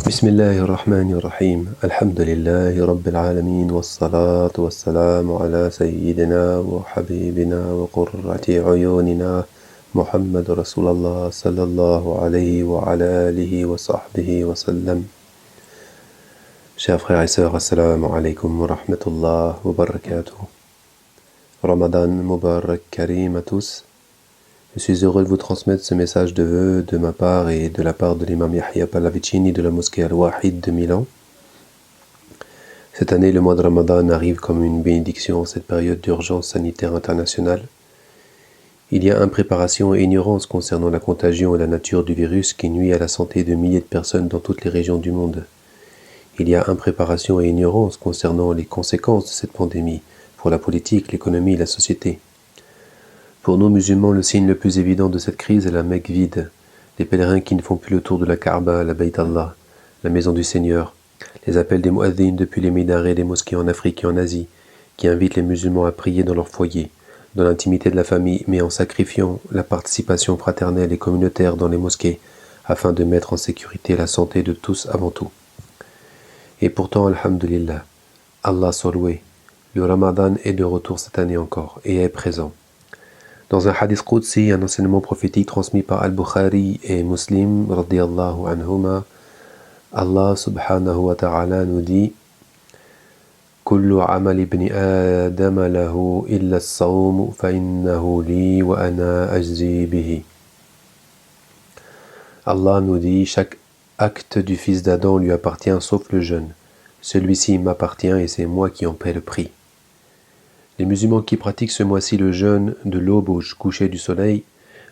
بسم الله الرحمن الرحيم الحمد لله رب العالمين والصلاة والسلام على سيدنا وحبيبنا وقرة عيوننا محمد رسول الله صلى الله عليه وعلى آله وصحبه وسلم. Chers frères et sœurs, assalamu alaikum wa rahmatullah wa barakatuh. Ramadan Mubarak Karim à tous. Je suis heureux de vous transmettre ce message de vœux de ma part et de la part de l'imam Yahya Pallavicini de la mosquée Al-Wahid de Milan. Cette année, le mois de Ramadan arrive comme une bénédiction en cette période d'urgence sanitaire internationale. Il y a impréparation et ignorance concernant la contagion et la nature du virus qui nuit à la santé de milliers de personnes dans toutes les régions du monde. Il y a impréparation et ignorance concernant les conséquences de cette pandémie pour la politique, l'économie et la société. Pour nous musulmans, le signe le plus évident de cette crise est la Mecque vide, les pèlerins qui ne font plus le tour de la Kaaba, la Bayt Allah, la maison du Seigneur, les appels des mu'adhdhins depuis les minarets des mosquées en Afrique et en Asie, qui invitent les musulmans à prier dans leur foyer, dans l'intimité de la famille, mais en sacrifiant la participation fraternelle et communautaire dans les mosquées, afin de mettre en sécurité la santé de tous avant tout. Et pourtant, alhamdulillah, Allah soit loué, le Ramadan est de retour cette année encore, et est présent. Dans un hadith Qudsi, un enseignement prophétique transmis par Al-Bukhari et Muslim, radiyallahu anhuma, Allah subhanahu wa ta'ala nous dit Kullu amal ibn Adam lahu illa as-sawm fa innahu li wa ana ajzi bihi. Allah nous dit chaque acte du fils d'Adam lui appartient sauf le jeûne. Celui-ci m'appartient et c'est moi qui en paie le prix. Les musulmans qui pratiquent ce mois-ci le jeûne de l'aube au coucher du soleil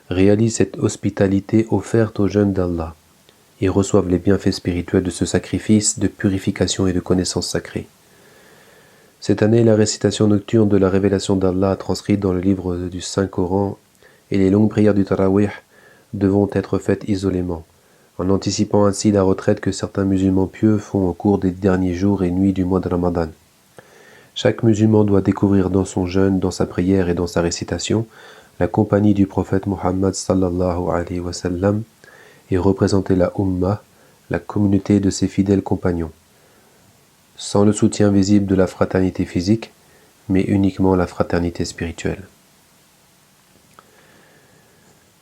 réalisent cette hospitalité offerte aux jeunes d'Allah et reçoivent les bienfaits spirituels de ce sacrifice de purification et de connaissance sacrée. Cette année, la récitation nocturne de la révélation d'Allah transcrite dans le livre du Saint-Coran et les longues prières du Tarawih devront être faites isolément, en anticipant ainsi la retraite que certains musulmans pieux font au cours des derniers jours et nuits du mois de Ramadan. Chaque musulman doit découvrir dans son jeûne, dans sa prière et dans sa récitation la compagnie du prophète Muhammad sallallahu alayhi wa sallam et représenter la Ummah, la communauté de ses fidèles compagnons, sans le soutien visible de la fraternité physique, mais uniquement la fraternité spirituelle.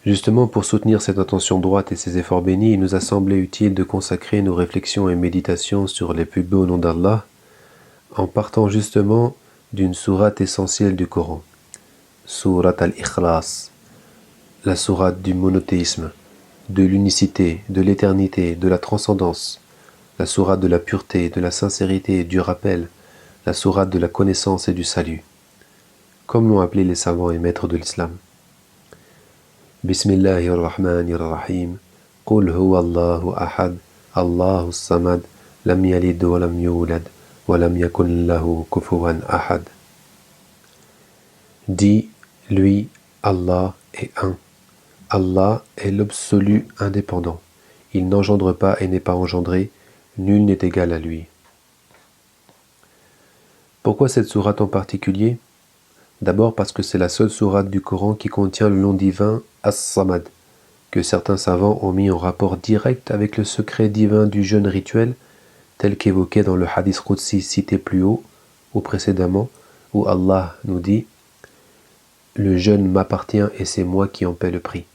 Justement, pour soutenir cette intention droite et ces efforts bénis, il nous a semblé utile de consacrer nos réflexions et méditations sur les plus beaux noms d'Allah, en partant justement d'une sourate essentielle du Coran, sourate al-Ikhlas, la sourate du monothéisme, de l'unicité, de l'éternité, de la transcendance, la sourate de la pureté, de la sincérité et du rappel, la sourate de la connaissance et du salut, comme l'ont appelé les savants et maîtres de l'islam. Bismillahirrahmanirrahim. Qul huwa Allahu ahad, Allahu samad, lam yalid wa lam yulad. Dit, lui, Allah est un. Allah est l'absolu indépendant. Il n'engendre pas et n'est pas engendré, nul n'est égal à lui. Pourquoi cette sourate en particulier? D'abord parce que c'est la seule sourate du Coran qui contient le nom divin As-Samad, que certains savants ont mis en rapport direct avec le secret divin du jeûne rituel, tel qu'évoqué dans le hadith Qudsi cité plus haut ou précédemment, où Allah nous dit « Le jeûne m'appartient et c'est moi qui en paie le prix ».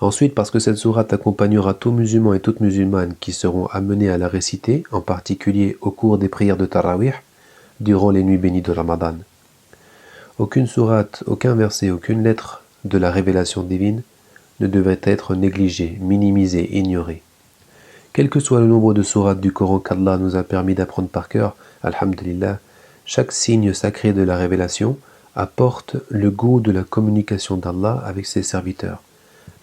Ensuite, parce que cette sourate accompagnera tout musulman et toute musulmane qui seront amenés à la réciter, en particulier au cours des prières de Tarawih, durant les nuits bénies de Ramadan. Aucune sourate, aucun verset, aucune lettre de la révélation divine ne devait être négligée, minimisée, ignorée. Quel que soit le nombre de sourates du Coran qu'Allah nous a permis d'apprendre par cœur, alhamdulillah, chaque signe sacré de la révélation apporte le goût de la communication d'Allah avec ses serviteurs.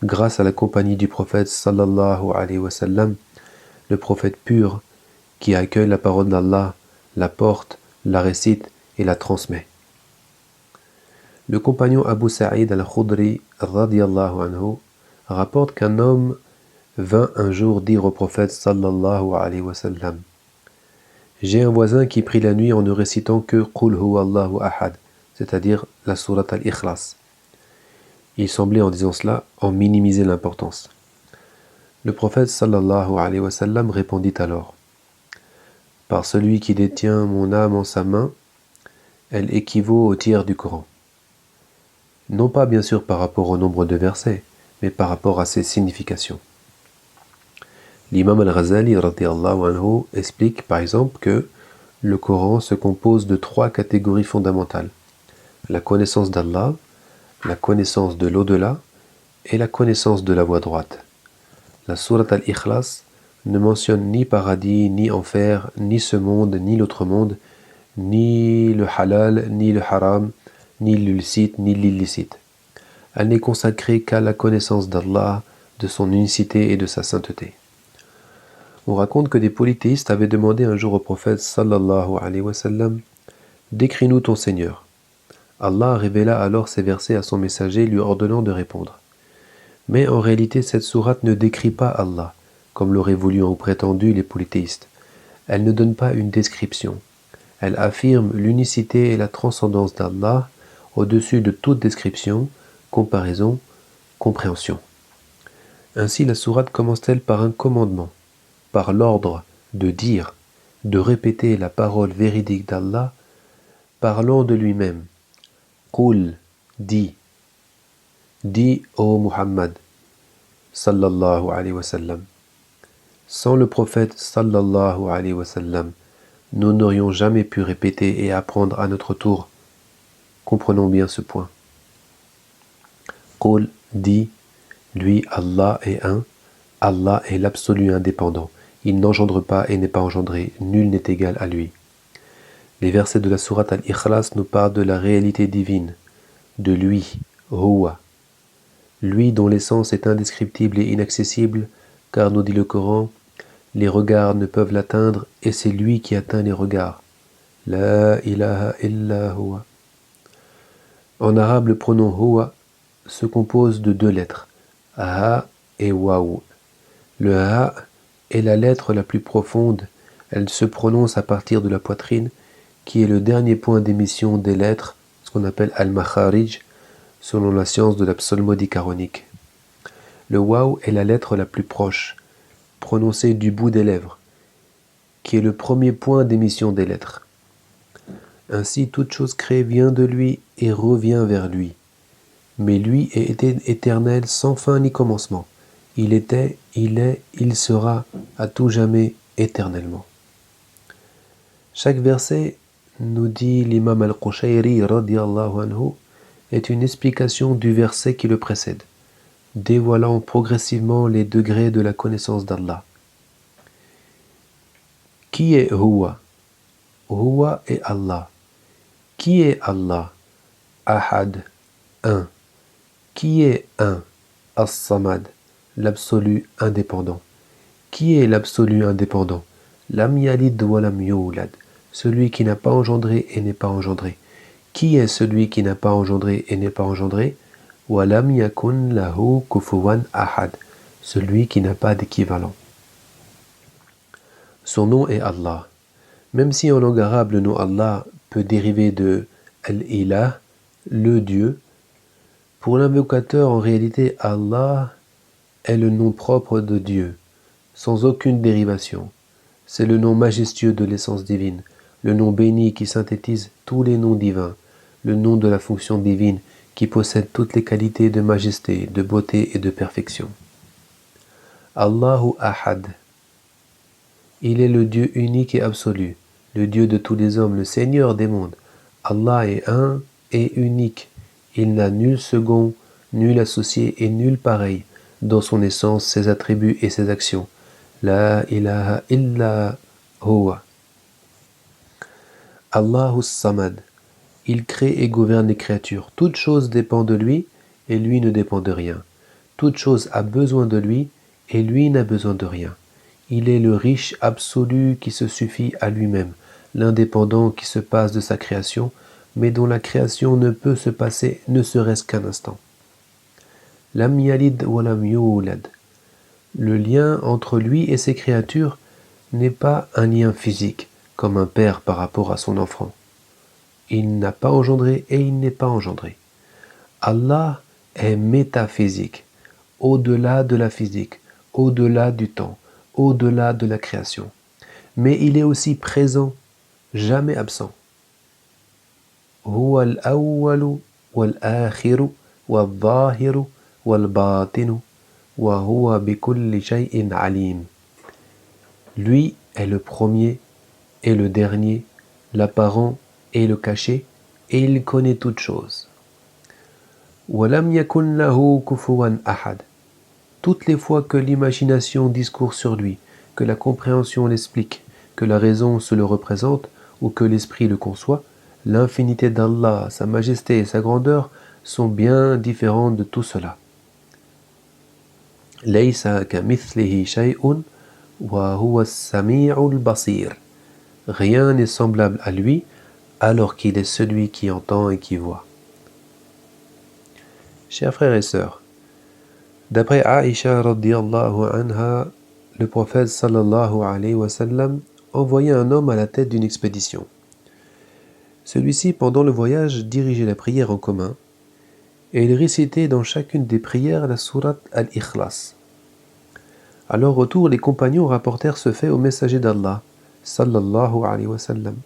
Grâce à la compagnie du prophète sallallahu alayhi wa sallam, le prophète pur qui accueille la parole d'Allah, la porte, la récite et la transmet. Le compagnon Abu Sa'id al-Khudri radiyallahu anhu rapporte qu'un homme vint un jour dire au prophète sallallahu alayhi wa sallam « J'ai un voisin qui prit la nuit en ne récitant que « Qul huwa Allahu ahad », c'est-à-dire la sourate al-Ikhlas. Il semblait en disant cela en minimiser l'importance. Le prophète sallallahu alayhi wa sallam répondit alors: Par celui qui détient mon âme en sa main, elle équivaut au tiers du Coran. Non pas bien sûr par rapport au nombre de versets, mais par rapport à ses significations. L'imam al-Ghazali radiyallahu anhu explique par exemple que le Coran se compose de 3 catégories fondamentales: la connaissance d'Allah, la connaissance de l'au-delà et la connaissance de la voie droite. La sourate al-Ikhlas ne mentionne ni paradis, ni enfer, ni ce monde, ni l'autre monde, ni le halal, ni le haram, ni le licite, ni l'illicite. Elle n'est consacrée qu'à la connaissance d'Allah, de son unicité et de sa sainteté. On raconte que des polythéistes avaient demandé un jour au prophète sallallahu alayhi wa sallam: Décris-nous ton Seigneur. Allah révéla alors ces versets à son messager lui ordonnant de répondre. Mais en réalité, cette sourate ne décrit pas Allah, comme l'auraient voulu ou prétendu les polythéistes. Elle ne donne pas une description. Elle affirme l'unicité et la transcendance d'Allah au-dessus de toute description, comparaison, compréhension. Ainsi, la sourate commence-t-elle par un commandement, par l'ordre de dire, de répéter la parole véridique d'Allah, parlant de lui-même. Qul, dis, ô Muhammad, sallallahu alayhi wa sallam. Sans le prophète sallallahu alayhi wa sallam, nous n'aurions jamais pu répéter et apprendre à notre tour. Comprenons bien ce point. Qul, dit, lui, Allah est un, Allah est l'absolu indépendant. Il n'engendre pas et n'est pas engendré, nul n'est égal à lui. Les versets de la sourate Al-Ikhlas nous parlent de la réalité divine, de lui, Huwa. Lui dont l'essence est indescriptible et inaccessible, car nous dit le Coran, les regards ne peuvent l'atteindre et c'est lui qui atteint les regards. La ilaha illa huwa. En arabe, le pronom huwa se compose de 2 lettres, ha et waou. Le ha est la lettre la plus profonde, elle se prononce à partir de la poitrine, qui est le dernier point d'émission des lettres, ce qu'on appelle al-makharij, selon la science de la psalmodie charonique. Le waou est la lettre la plus proche, prononcée du bout des lèvres, qui est le premier point d'émission des lettres. Ainsi, toute chose créée vient de lui et revient vers lui. Mais lui est éternel sans fin ni commencement. Il était, il est, il sera, à tout jamais, éternellement. Chaque verset, nous dit l'imam al-Qushayri radiyallahu anhu, est une explication du verset qui le précède, dévoilant progressivement les degrés de la connaissance d'Allah. Qui est Huwa? Huwa est Allah. Qui est Allah? Ahad, un. Qui est un? As-Samad, l'absolu indépendant. Qui est l'absolu indépendant? Lam yalid wa lam yulad, celui qui n'a pas engendré et n'est pas engendré. Qui est celui qui n'a pas engendré et n'est pas engendré? Wa lam yakun lahu kufuwan ahad, celui qui n'a pas d'équivalent. Son nom est Allah. Même si en langue arabe le nom Allah peut dériver de Al-Ilah, le Dieu, pour l'invocateur en réalité Allah est le nom propre de Dieu, sans aucune dérivation. C'est le nom majestueux de l'essence divine, le nom béni qui synthétise tous les noms divins, le nom de la fonction divine qui possède toutes les qualités de majesté, de beauté et de perfection. Allahu Ahad. Il est le Dieu unique et absolu, le Dieu de tous les hommes, le Seigneur des mondes. Allah est un et unique. Il n'a nul second, nul associé et nul pareil dans son essence, ses attributs et ses actions. La ilaha illa huwa. Allahu Samad. Il crée et gouverne les créatures. Toute chose dépend de lui et lui ne dépend de rien. Toute chose a besoin de lui et lui n'a besoin de rien. Il est le riche absolu qui se suffit à lui-même, l'indépendant qui se passe de sa création, mais dont la création ne peut se passer ne serait-ce qu'un instant. Lam yalid wa lam yulad. Le lien entre lui et ses créatures n'est pas un lien physique, comme un père par rapport à son enfant. Il n'a pas engendré et il n'est pas engendré. Allah est métaphysique, au-delà de la physique, au-delà du temps, au-delà de la création. Mais il est aussi présent, jamais absent. هو الأول والآخر والظاهر والباطن وهو بكل شيء عليم. Lui est le premier et le dernier, l'apparent et le caché, et il connaît toutes choses. وَلَمْ يَكُنْ لَهُ كُفُوًا أَحَدٌ. Toutes les fois que l'imagination discourt sur lui, que la compréhension l'explique, que la raison se le représente, ou que l'esprit le conçoit, l'infinité d'Allah, sa majesté et sa grandeur sont bien différentes de tout cela. لَيْسَ كَمِثْلِهِ شَيْءٌ وَهُوَ السَّمِيعُ الْبَصِيرُ. Rien n'est semblable à lui, alors qu'il est celui qui entend et qui voit. Chers frères et sœurs, d'après Aïcha radiyallahu anha, le prophète sallallahu alayhi wa sallam envoyait un homme à la tête d'une expédition. Celui-ci, pendant le voyage, dirigeait la prière en commun et il récitait dans chacune des prières la sourate Al-Ikhlas. À leur retour, les compagnons rapportèrent ce fait au messager d'Allah, sallallahu alayhi wa sallam.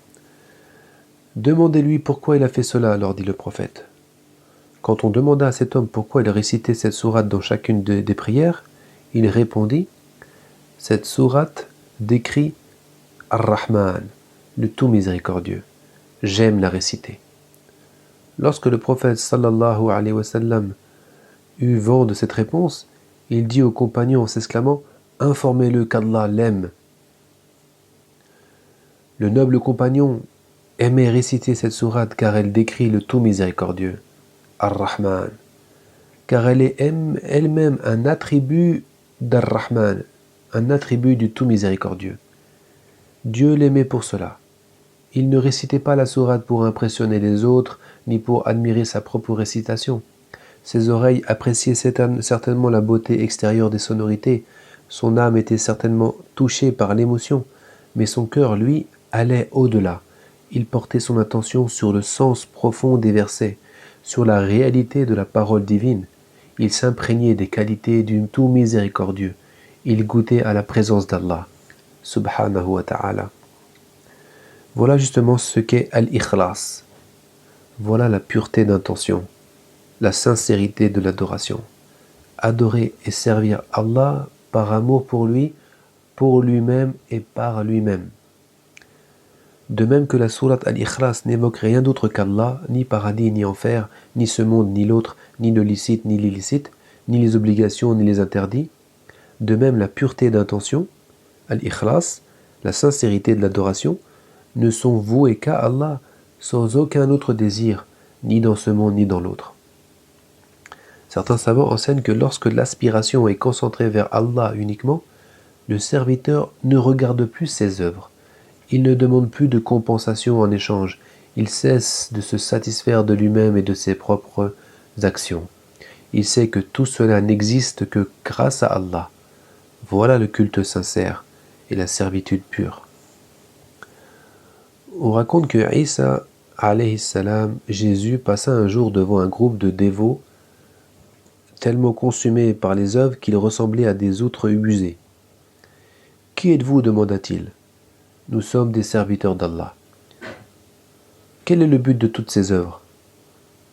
Demandez-lui pourquoi il a fait cela, leur dit le prophète. Quand on demanda à cet homme pourquoi il récitait cette sourate dans chacune des prières, il répondit: cette sourate décrit Ar-Rahman, le tout miséricordieux. J'aime la réciter. Lorsque le prophète sallallahu alayhi wa sallam eut vent de cette réponse, il dit aux compagnons en s'exclamant: informez-le qu'Allah l'aime. Le noble compagnon aimait réciter cette sourate car elle décrit le tout miséricordieux, Ar-Rahman, car elle est elle-même un attribut d'Ar-Rahman, un attribut du tout miséricordieux. Dieu l'aimait pour cela. Il ne récitait pas la sourate pour impressionner les autres, ni pour admirer sa propre récitation. Ses oreilles appréciaient certainement la beauté extérieure des sonorités, son âme était certainement touchée par l'émotion, mais son cœur, lui, allait au-delà. Il portait son attention sur le sens profond des versets, sur la réalité de la parole divine. Il s'imprégnait des qualités du tout miséricordieux. Il goûtait à la présence d'Allah, subhanahu wa ta'ala. Voilà justement ce qu'est Al-Ikhlas. Voilà la pureté d'intention, la sincérité de l'adoration. Adorer et servir Allah par amour pour lui-même et par lui-même. De même que la sourate Al-Ikhlas n'évoque rien d'autre qu'Allah, ni paradis, ni enfer, ni ce monde, ni l'autre, ni le licite, ni l'illicite, ni les obligations, ni les interdits, de même la pureté d'intention, Al-Ikhlas, la sincérité de l'adoration, ne sont voués qu'à Allah, sans aucun autre désir, ni dans ce monde, ni dans l'autre. Certains savants enseignent que lorsque l'aspiration est concentrée vers Allah uniquement, le serviteur ne regarde plus ses œuvres. Il ne demande plus de compensation en échange. Il cesse de se satisfaire de lui-même et de ses propres actions. Il sait que tout cela n'existe que grâce à Allah. Voilà le culte sincère et la servitude pure. On raconte que Isa, alayhi salam, Jésus, passa un jour devant un groupe de dévots tellement consumés par les œuvres qu'ils ressemblaient à des outres usées. « Qui êtes-vous » demanda-t-il. « Nous sommes des serviteurs d'Allah. » « Quel est le but de toutes ces œuvres ?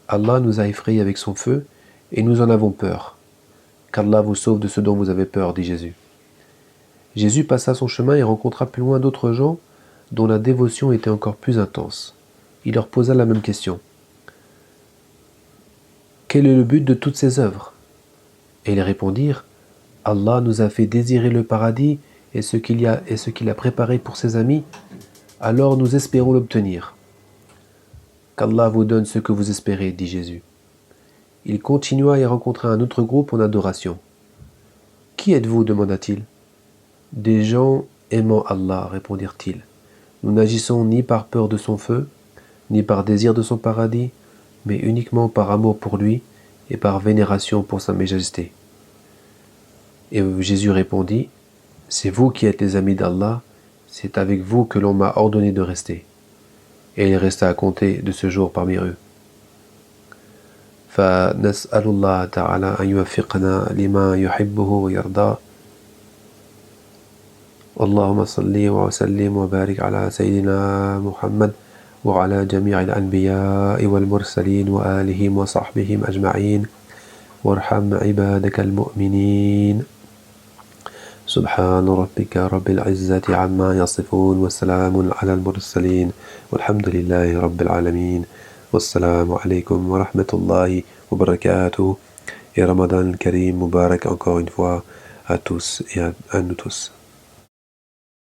Allah nous a effrayés avec son feu et nous en avons peur. Qu'Allah vous sauve de ce dont vous avez peur, dit Jésus. Jésus passa son chemin et rencontra plus loin d'autres gens dont la dévotion était encore plus intense. Il leur posa la même question. « Quel est le but de toutes ces œuvres ?» Et ils répondirent, « Allah nous a fait désirer le paradis et ce qu'il a préparé pour ses amis, alors nous espérons l'obtenir. » « Qu'Allah vous donne ce que vous espérez, dit Jésus. Il continua et rencontra un autre groupe en adoration. « Qui êtes-vous » demanda-t-il. « Des gens aimant Allah, répondirent-ils. Nous n'agissons ni par peur de son feu, ni par désir de son paradis, mais uniquement par amour pour lui et par vénération pour sa majesté. Et Jésus répondit, « C'est vous qui êtes les amis d'Allah, c'est avec vous que l'on m'a ordonné de rester. » Et il resta à compter de ce jour parmi eux. فنسأل الله تعالى أن يوفقنا لما يحبه ويرضاه اللهم صل وسلم وبارك على سيدنا محمد وعلى جميع الأنبياء والمرسلين وآلهم وصحبهم أجمعين وارحم عبادك المؤمنين. سبحان ربك رب العزة عما يصفون وسلام على المرسلين والحمد لله رب العالمين. والسلام عليكم ورحمة الله وبركاته. Et Ramadan Karim Mubarak encore une fois à tous et à nous tous.